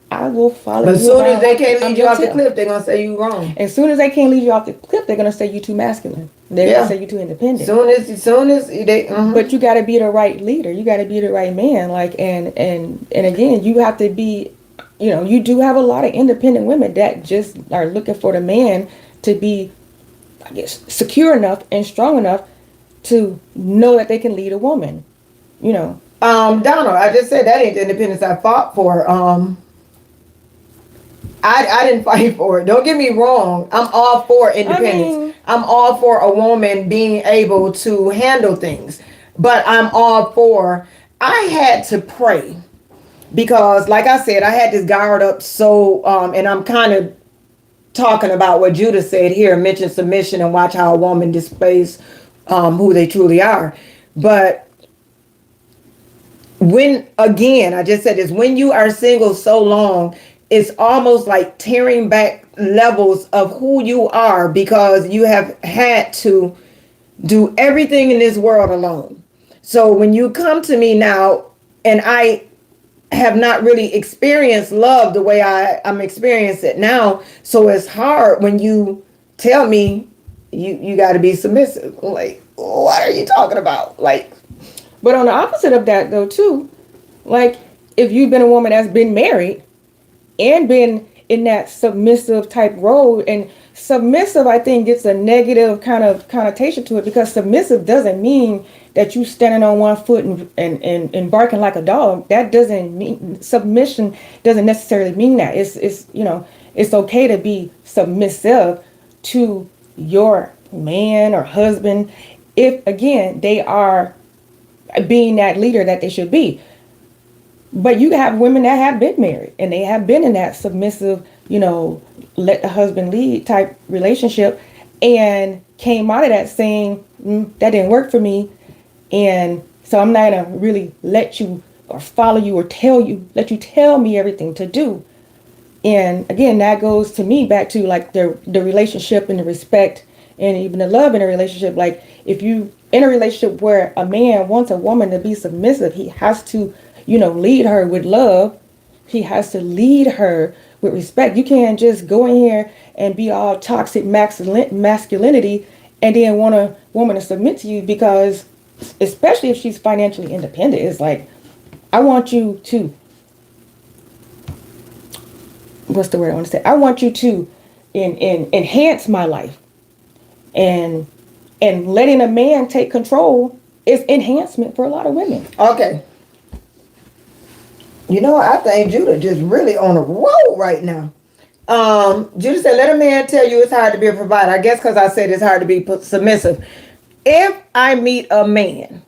I will follow you. But as soon as they can't lead you off the cliff, they're going to say you wrong. As soon as they can't lead you off the cliff, they're going to say you too masculine. They're going to say you too independent. Soon as they... But you got to be the right leader. You got to be the right man. Like, and again, you have to be, you know, you do have a lot of independent women that just are looking for the man to be, I guess, secure enough and strong enough to know that they can lead a woman, you know. Donald, I just said that ain't the independence I fought for. I didn't fight for it. Don't get me wrong. I'm all for independence. I'm all for a woman being able to handle things. but I'm all for. I had to pray because, like I said, I had this guard up. So, and I'm kind of talking about what Judah said here, mention submission and watch how a woman displays who they truly are. But when, again, I just said this, when you are single so long, it's almost like tearing back levels of who you are because you have had to do everything in this world alone. So when you come to me now, and I have not really experienced love the way I'm experiencing it now. So it's hard when you tell me you got to be submissive. Like, what are you talking about? Like, But on the opposite of that, though, too, like if you've been a woman that's been married and been in that submissive type role, and submissive, I think, gets a negative kind of connotation to it because submissive doesn't mean that you standing on one foot and barking like a dog. That doesn't mean submission doesn't necessarily mean that. It's you know, it's okay to be submissive to your man or husband if again they are being that leader that they should be. But you have women that have been married and they have been in that submissive, you know, let the husband lead type relationship and came out of that saying, that didn't work for me. And so I'm not going to really let you or follow you or let you tell me everything to do. And again, that goes to me back to like the relationship and the respect and even the love in a relationship. Like if you in a relationship where a man wants a woman to be submissive, he has to, you know, lead her with love. He has to lead her with respect. You can't just go in here and be all toxic masculinity and then want a woman to submit to you because, especially if she's financially independent, it's like, I want you to, what's the word I want to say? I want you to enhance my life. And letting a man take control is enhancement for a lot of women. okay. You know, I think Judah just really on a roll right now. Judah said, let a man tell you it's hard to be a provider. I guess because I said it's hard to be submissive. If I meet a man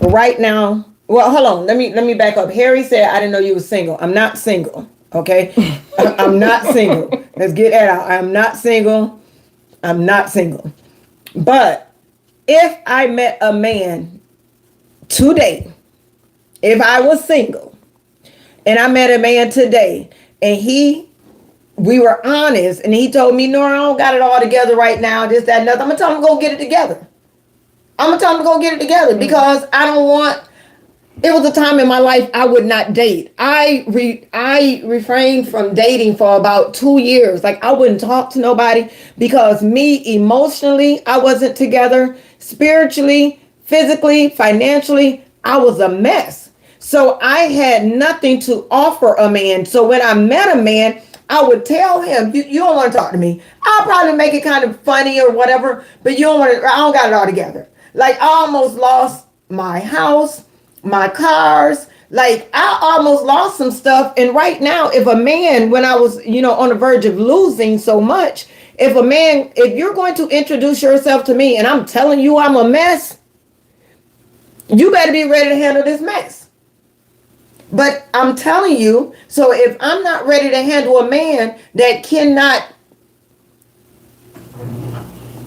right now, well, hold on. Let me back up. Harry said, I didn't know you were single. I'm not single. Okay. I'm not single. Let's get that out. I'm not single. I'm not single. But if I met a man today, if I was single, and I met a man today, and we were honest, and he told me, no, I don't got it all together right now, this, that, and other. I'm going to tell him to go get it together. I'm going to tell him to go get it together because I don't want, it was a time in my life I would not date. I refrained from dating for about 2 years. Like I wouldn't talk to nobody because me emotionally, I wasn't together. Spiritually, physically, financially, I was a mess. So I had nothing to offer a man. So when I met a man, I would tell him, you don't want to talk to me. I'll probably make it kind of funny or whatever, but you don't want to, I don't got it all together. Like I almost lost my house, my cars, like I almost lost some stuff. And right now, if a man, when I was, you know, on the verge of losing so much, if you're going to introduce yourself to me and I'm telling you I'm a mess, you better be ready to handle this mess. But I'm telling you, so if I'm not ready to handle a man that cannot,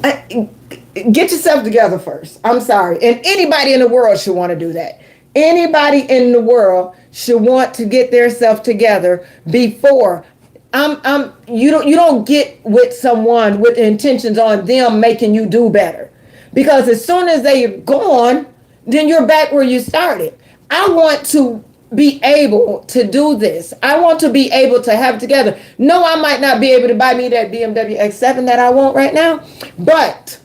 get yourself together first. I'm sorry. And anybody in the world should want to do that. Anybody in the world should want to get their self together before you don't get with someone with intentions on them making you do better. Because as soon as they're gone, then you're back where you started. I want to be able to do this. I want to be able to have it together. No, I might not be able to buy me that BMW X7 that I want right now, but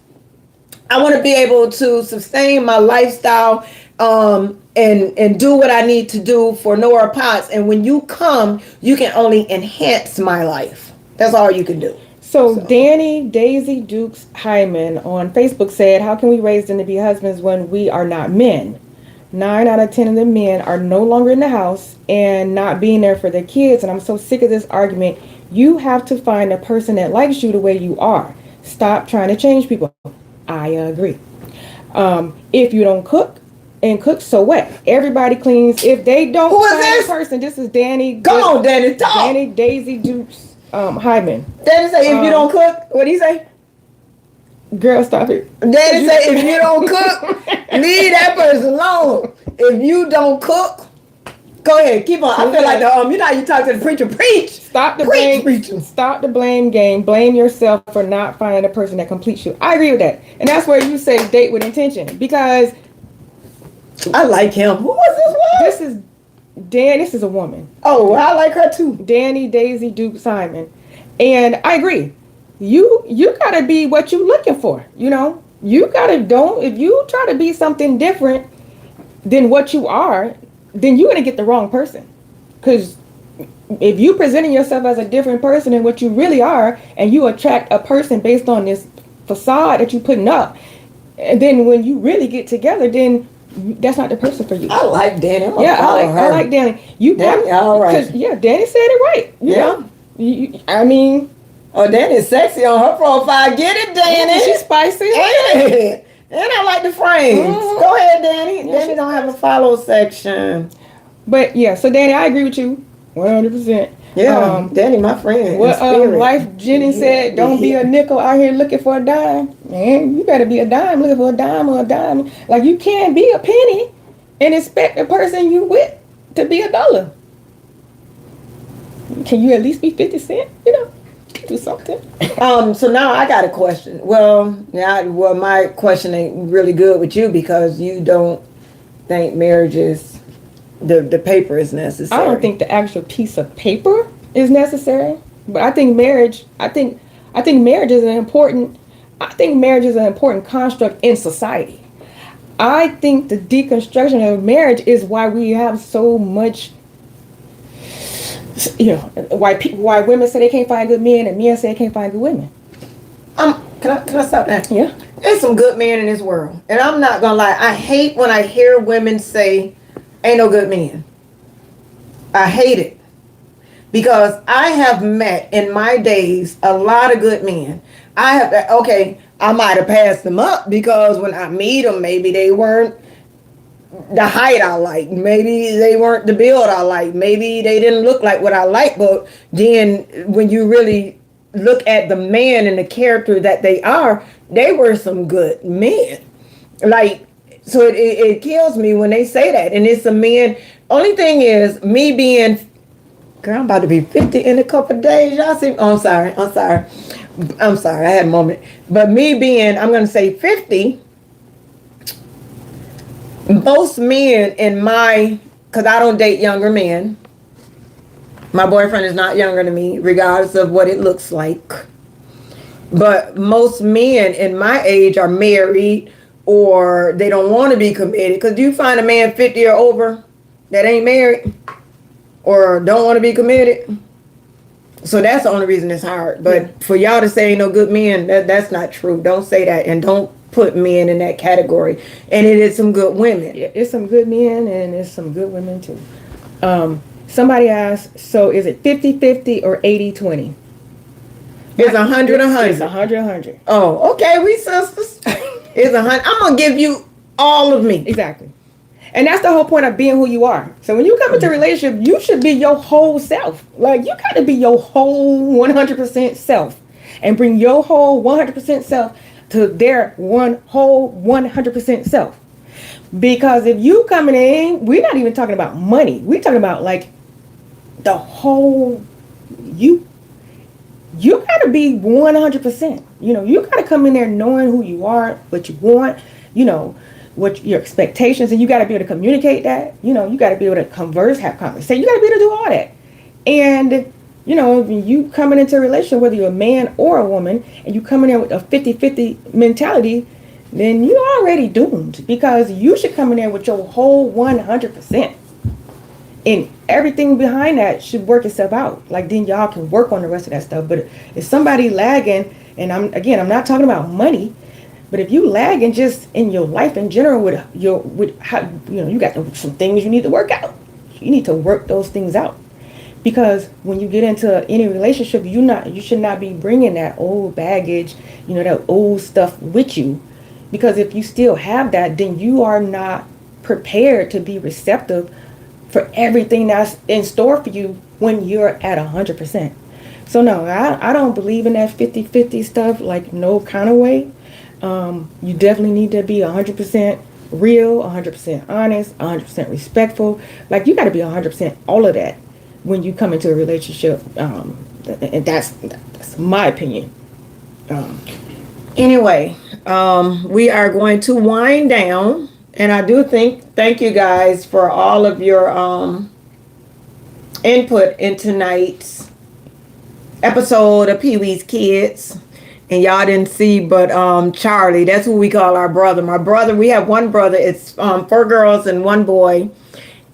I want to be able to sustain my lifestyle and do what I need to do for Nora Potts. And when you come, you can only enhance my life. That's all you can do. So Danny Daisy Dukes Hyman on Facebook said, how can we raise them to be husbands when we are not men? 9 out of 10 of the men are no longer in the house and not being there for their kids. And I'm so sick of this argument. You have to find a person that likes you the way you are. Stop trying to change people. I agree. If you don't cook, and cooks, so what? Everybody cleans. If they don't Who is find this? a person, this is Danny. Come on, Danny, talk. Danny Daisy Dukes Hyman. Danny say if you don't cook, what do you say? Girl, stop it. Daddy say if you don't cook, leave that person alone. If you don't cook, go ahead, keep on. I feel like you know how you talk to the preacher, preach. Stop the Preach, blame. preacher. Stop the blame game. Blame yourself for not finding a person that completes you. I agree with that, and that's where you say date with intention, because I like him. Who was this one? this is Dan. This is a woman. Oh, I like her too. Danny Daisy Duke Simon, and I agree. You gotta be what you looking for. You know, you gotta don't. If you try to be something different than what you are, then you're gonna get the wrong person. Because if you presenting yourself as a different person than what you really are, and you attract a person based on this facade that you putting up, and then when you really get together, then that's not the person for you. I like Danny. I like Danny. You Danny, all right. Yeah, Danny said it right. You know? I mean. Oh, Danny's sexy on her profile. Get it, Danny. She's spicy. And I like the frames. Mhm. Go ahead, Danny. Yeah, Danny don't have a follow section. But yeah, so Danny, I agree with you 100%. Yeah, Danny, my friend. What Life Jenny said, don't be a nickel out here looking for a dime. Man, you better be a dime looking for a dime or a dime. Like, you can't be a penny and expect the person you with to be $1. Can you at least be 50 cents? You know, do something. So now I got a question. Well, my question ain't really good with you because you don't think marriage is the paper is necessary. I don't think the actual piece of paper is necessary, but I think marriage. I think marriage is an important. I think marriage is an important construct in society. I think the deconstruction of marriage is why we have so much. You know, why women say they can't find good men and men say they can't find good women. Can I stop that? Yeah. There's some good men in this world, and I'm not gonna lie. I hate when I hear women say, "Ain't no good men." I hate it because I have met in my days a lot of good men. I might have passed them up because when I meet them, maybe they weren't the height I like. Maybe they weren't the build I like. Maybe they didn't look like what I like. But then when you really look at the man and the character that they are, they were some good men. Like, so it kills me when they say that. And it's a man. Only thing is me being, girl, I'm about to be 50 in a couple of days. Y'all see? Oh, I'm sorry. I had a moment. But me being, I'm going to say 50. Most men because I don't date younger men. My boyfriend is not younger than me, regardless of what it looks like. But most men in my age are married or they don't want to be committed. Because do you find a man 50 or over that ain't married or don't want to be committed? So that's the only reason it's hard. But for y'all to say ain't no good men, that's not true. Don't say that, and don't put men in that category. And it is some good women. Yeah, it's some good men and it's some good women too. Somebody asked, so is it 50-50 or 80-20? It's 100-100. It's 100-100. Oh, okay, we sisters. It's 100. I'm gonna give you all of me. Exactly. And that's the whole point of being who you are. So when you come into a relationship, you should be your whole self. Like, you got to be your whole 100% self and bring your whole 100% self to their whole 100% self. Because if you coming in, we're not even talking about money. We're talking about like the whole you. You got to be 100%. You know, you got to come in there knowing who you are, what you want, you know, what your expectations, and you got to be able to communicate that. You know, you got to be able to converse, have conversation. You got to be able to do all that. And, you know, if you coming into a relationship, whether you're a man or a woman, and you come in there with a 50-50 mentality, then you're already doomed, because you should come in there with your whole 100%. And everything behind that should work itself out. Like, then y'all can work on the rest of that stuff. But if somebody lagging, and I'm not talking about money, but if you lagging just in your life in general with how, you know, you got some things you need to work out. You need to work those things out. Because when you get into any relationship, you should not be bringing that old baggage, you know, that old stuff with you. Because if you still have that, then you are not prepared to be receptive for everything that's in store for you when you're at 100%. So no, I don't believe in that 50-50 stuff, like no kind of way. You definitely need to be 100% real, 100% honest, 100% respectful. Like you got to be 100% all of that when you come into a relationship. And that's my opinion. Anyway, we are going to wind down, and I do thank you guys for all of your input in tonight's episode of Pee-wee's Kids. And y'all didn't see, but Charlie, that's who we call our brother. My brother, we have one brother. It's 4 girls and 1 boy.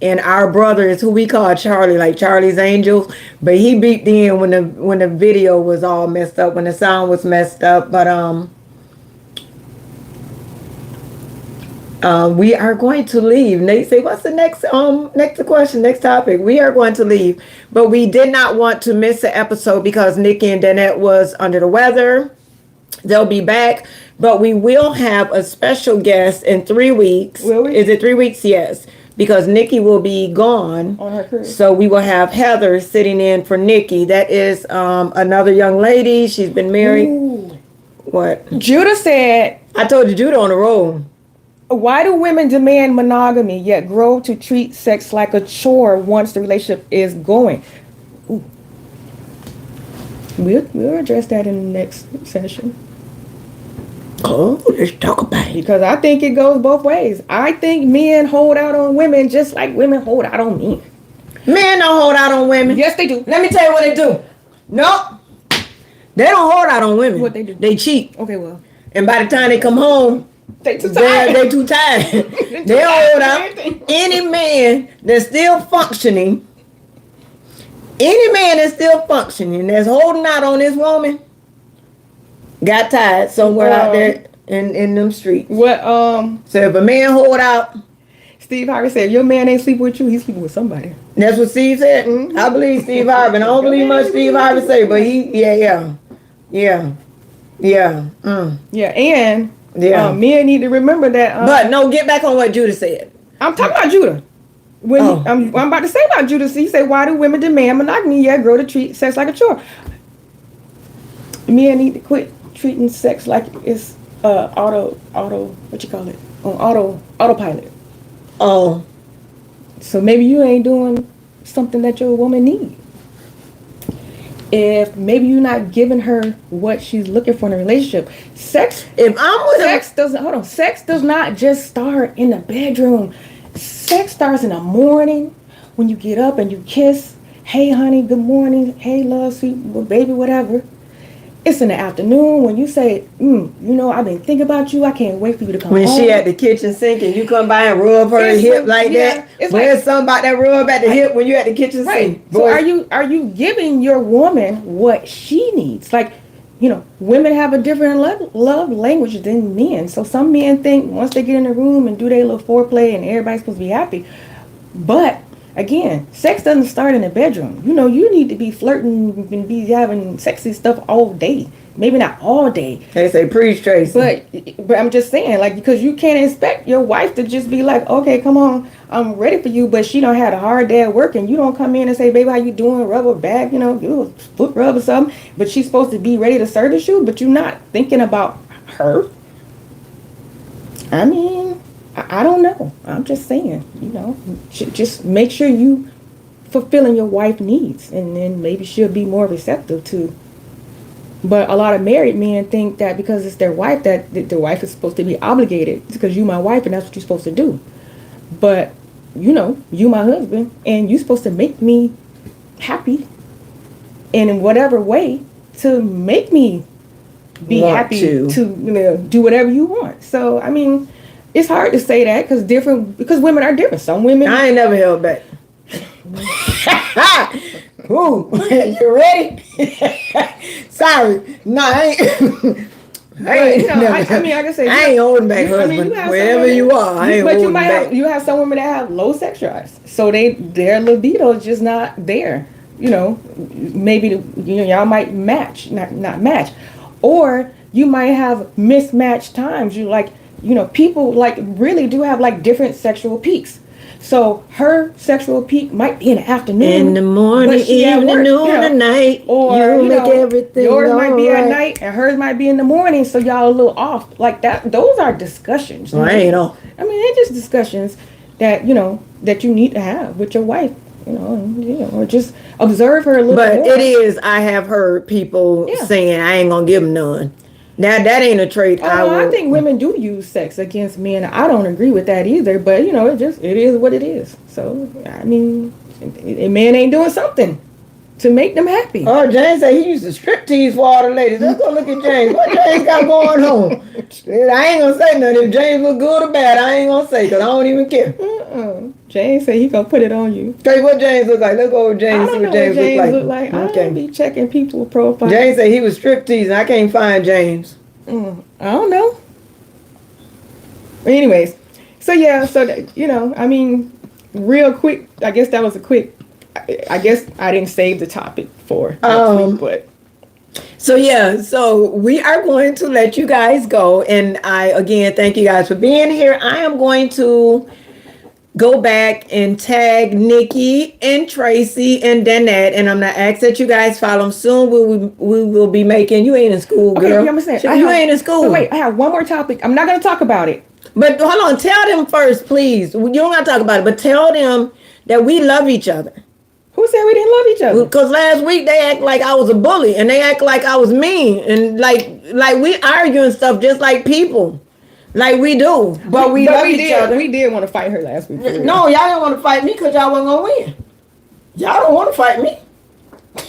And our brother is who we call Charlie, like Charlie's Angels. But he beeped in when the video was all messed up, when the sound was messed up. But we are going to leave. Nate say, what's the next question, next topic? We are going to leave. But we did not want to miss an episode because Nikki and Danette was under the weather. They'll be back. But we will have a special guest in 3 weeks. Will we? Is it 3 weeks? Yes. Because Nikki will be gone. On her cruise. So we will have Heather sitting in for Nikki. That is another young lady. She's been married. Ooh. What? Judah said, I told you Judah on the road. why do women demand monogamy yet grow to treat sex like a chore once the relationship is going? Ooh. We'll address that in the next session. Oh, let's talk about it. Because I think it goes both ways. I think men hold out on women just like women hold out on men. Men don't hold out on women. Yes, they do. Let me tell you what they do. Nope. They don't hold out on women. What they do? They cheat. Okay, well. And by the time they come home, They too tired. They too tired. They hold out. Any man that's still functioning, that's holding out on this woman, got tired somewhere out there in them streets. What So if a man hold out, Steve Harvey said, if your man ain't sleeping with you, he's sleeping with somebody. that's what Steve said. I believe Steve Harvey. I don't believe much Steve Harvey say, but yeah. And men need to remember that. But no, get back on what Judah said. I'm talking about Judah. When I'm about to say about Judah, he said, why do women demand monogamy yet grow to treat sex like a chore? Men need to quit treating sex like it's what you call it? On autopilot. Oh. So maybe you ain't doing something that your woman needs. If maybe you're not giving her what she's looking for in a relationship. Sex does not just start in the bedroom. Sex starts in the morning when you get up and you kiss. Hey honey, good morning. Hey love, sweet baby, whatever. It's in the afternoon when you say, I've been thinking about you. I can't wait for you to come home. When she at the kitchen sink and you come by and rub her hip like that. There's something about that rub at the hip when you at the kitchen sink. So are you giving your woman what she needs? Like, women have a different love language than men. So some men think once they get in the room and do their little foreplay and everybody's supposed to be happy. But again, sex doesn't start in the bedroom. You need to be flirting and be having sexy stuff all day. Maybe not all day. They say preach, Tracy. But I'm just saying, like, because you can't expect your wife to just be like, okay, come on, I'm ready for you. But she don't had a hard day at work, and you don't come in and say, baby, how you doing? Rub her back, give a foot rub or something. But she's supposed to be ready to service you, but you're not thinking about her. I mean, I don't know. I'm just saying, just make sure you fulfilling your wife's needs, and then maybe she'll be more receptive to. But a lot of married men think that because it's their wife, that their wife is supposed to be obligated. It's because you my wife and that's what you're supposed to do. But, you my husband and you're supposed to make me happy. And in whatever way to make me be happy to do whatever you want. So, I mean, it's hard to say that because women are different. Some women. I ain't never held back. Ooh, you ready? Sorry. No, I ain't. I mean, like I said, I ain't holding back, husband. Wherever you are, I ain't holding back. You have some women that have low sex drives, so their libido is just not there. Maybe y'all might match, not match, or you might have mismatched times. You like people like really do have like different sexual peaks. So her sexual peak might be in the afternoon, in the morning, but she in at the work, noon, the night, or you make everything yours might be at alright. night and hers might be in the morning. So y'all a little off like that. Those are discussions. Well, I ain't off. I mean, they're just discussions that that you need to have with your wife. Or just observe her a little But more. it is, I have heard people Yeah. saying, I ain't gonna give them none. Now, that ain't a trait I think women do use sex against men. I don't agree with that either, but it is what it is. So I mean, a man ain't doing something to make them happy. Oh, James said he used to strip tease for all the ladies. Let's go look at James. What James got going on? I ain't gonna say nothing. If James look good or bad, I ain't gonna say because I don't even care. James said he gonna put it on you. Tell you what James look like. Let's go with James. I don't See know what James look like. I Okay. don't be checking people's profiles. James said he was strip teasing. I can't find James. I don't know. But anyways, so I mean, real quick. I guess that was a quick. I guess I didn't save the topic for next week, but. So we are going to let you guys go. And I, again, thank you guys for being here. I am going to go back and tag Nikki and Tracy and Danette. And I'm going to ask that you guys follow them soon. We will be making, you ain't in school, girl. Okay, I'm saying, You ain't in school. But wait, I have one more topic. I'm not going to talk about it. But hold on, tell them first, please. You don't got to talk about it, but tell them that we love each other. Who said we didn't love each other? Because last week they act like I was a bully and they act like I was mean and like we argue and stuff just like people, like we do. But we love each other. We did want to fight her last week. No, y'all didn't want to fight me because y'all wasn't gonna win. Y'all don't want to fight me.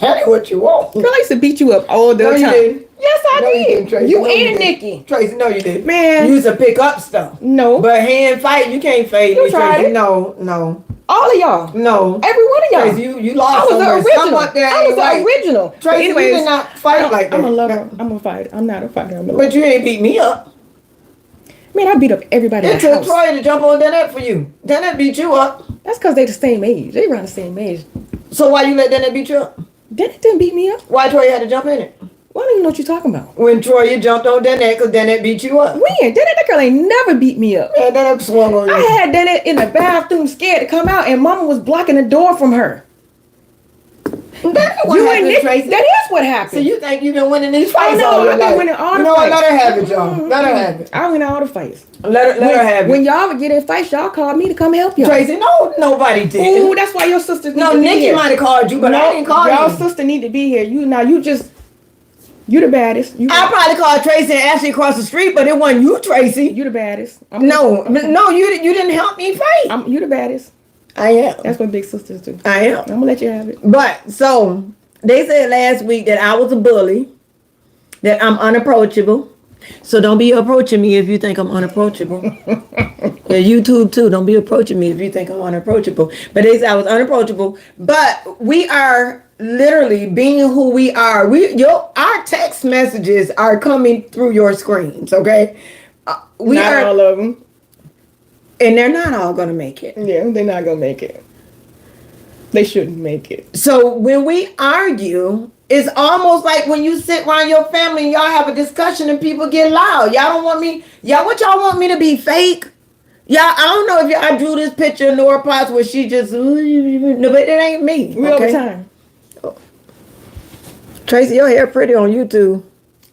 That ain't what you want. Girl, I used to beat you up all the time. You didn't. Yes, I No, you didn't, did. Tracy. You No, and didn't. Nikki. Tracy, no, you didn't. Man. You used to pick up stuff. No. But hand fight, you can't fade You me, tried Tracy. it. No. All of y'all. No. Every one of y'all. Tracy, you lost I was somewhere. the original. Somewhat there I was ain't the right. original. Tracy, Anyways, you did not fight like that. I'm a lover. I'm a fighter. I'm not a fighter. But you ain't beat me up. Man, I beat up everybody in It the took house. Troy to jump on Danette for you. Danette beat you up. That's because they the same age. They around the same age. So why you let Danette beat you up? Danette didn't beat me up. Why Troy had to jump in it? Well, I don't even know what you're talking about. When Troy you jumped on Danette because Danette beat you up. When? That girl ain't never beat me up. Man, Danette swung on you. I had Danette in the bathroom scared to come out and mama was blocking the door from her. That's what You happened, and Nick, Tracy. that is what happened. So you think you've been winning these Oh, fights no, all your I've been life? winning all the You know what? fights. Let her have it, y'all. Let her have it. I win all the fights. Let her have it. When y'all would get in fights, y'all called me to come help y'all. Tracy, no, nobody did. Ooh, that's why your sisters need No, to be Nikki here. might have called you, but I didn't call Y'all you. sister need to be here. You the baddest. I probably called Tracy and Ashley across the street, but it wasn't you, Tracy. You the baddest. No, you didn't help me fight. You the baddest. I am. That's what big sisters do. I am. I'm gonna let you have it. But so they said last week that I was a bully, that I'm unapproachable. So don't be approaching me if you think I'm unapproachable. Yeah, YouTube too. Don't be approaching me if you think I'm unapproachable. But they said I was unapproachable. But we are literally being who we are. Our text messages are coming through your screens. Okay, Not all of them. And they're not all gonna make it. Yeah, they're not gonna make it. They shouldn't make it. So when we argue, it's almost like when you sit around your family and y'all have a discussion and people get loud. Y'all don't want me. What y'all want me to be fake? I don't know if I drew this picture of Nora Potts where she just, no, but it ain't me. We over time. Tracy, your hair pretty on YouTube.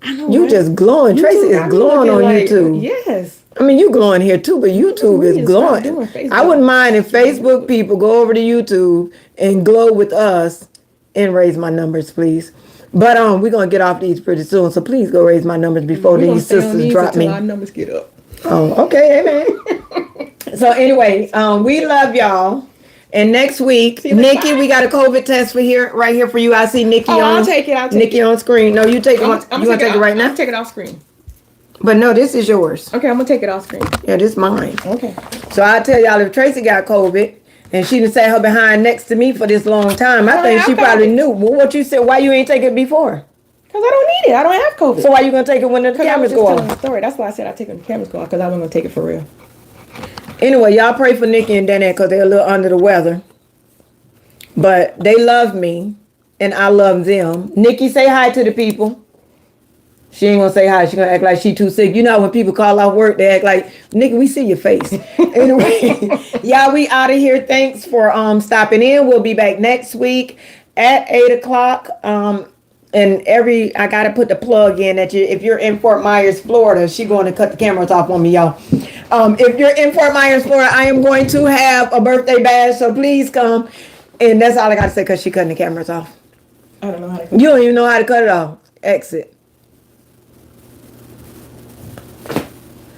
I know. You right? just glowing. YouTube, Tracy is glowing on YouTube. Yes. I mean, you glowing here too, but YouTube We is need to stop doing glowing. Facebook. I wouldn't mind if Facebook people go over to YouTube and glow with us and raise my numbers, please. But we're gonna get off these pretty soon, so please go raise my numbers before these sisters drop me. Our numbers get up. Oh, okay, amen. So anyway, we love y'all. And next week, Nikki, we got a COVID test right here for you. I see Nikki on. I'll take it. Nikki on screen. No, you take it. You want to take it right now? I'll take it off screen. But no, this is yours. Okay, I'm gonna take it off screen. Yeah, this is mine. Okay. So I'll tell y'all, if Tracy got COVID and she didn't sat her behind next to me for this long time, I think she probably knew. Well, what you said, why you ain't take it before? Because I don't need it. I don't have COVID. So why you gonna take it when the cameras go telling the off? story. That's why I said I take it when the cameras go off, because I wasn't gonna take it for real. Anyway, y'all pray for Nikki and Danette because they're a little under the weather. But they love me and I love them. Nikki, say hi to the people. She ain't gonna say hi. She gonna act like she too sick. You know when people call off work, they act like, nigga, we see your face. Anyway, y'all, we out of here. Thanks for stopping in. We'll be back next week at 8 o'clock. And I gotta put the plug in that if you're in Fort Myers, Florida, she going to cut the cameras off on me, y'all. If you're in Fort Myers, Florida, I am going to have a birthday bash, so please come. And that's all I gotta say because she cutting the cameras off. I don't know how to. You don't even know how to cut it off. Exit.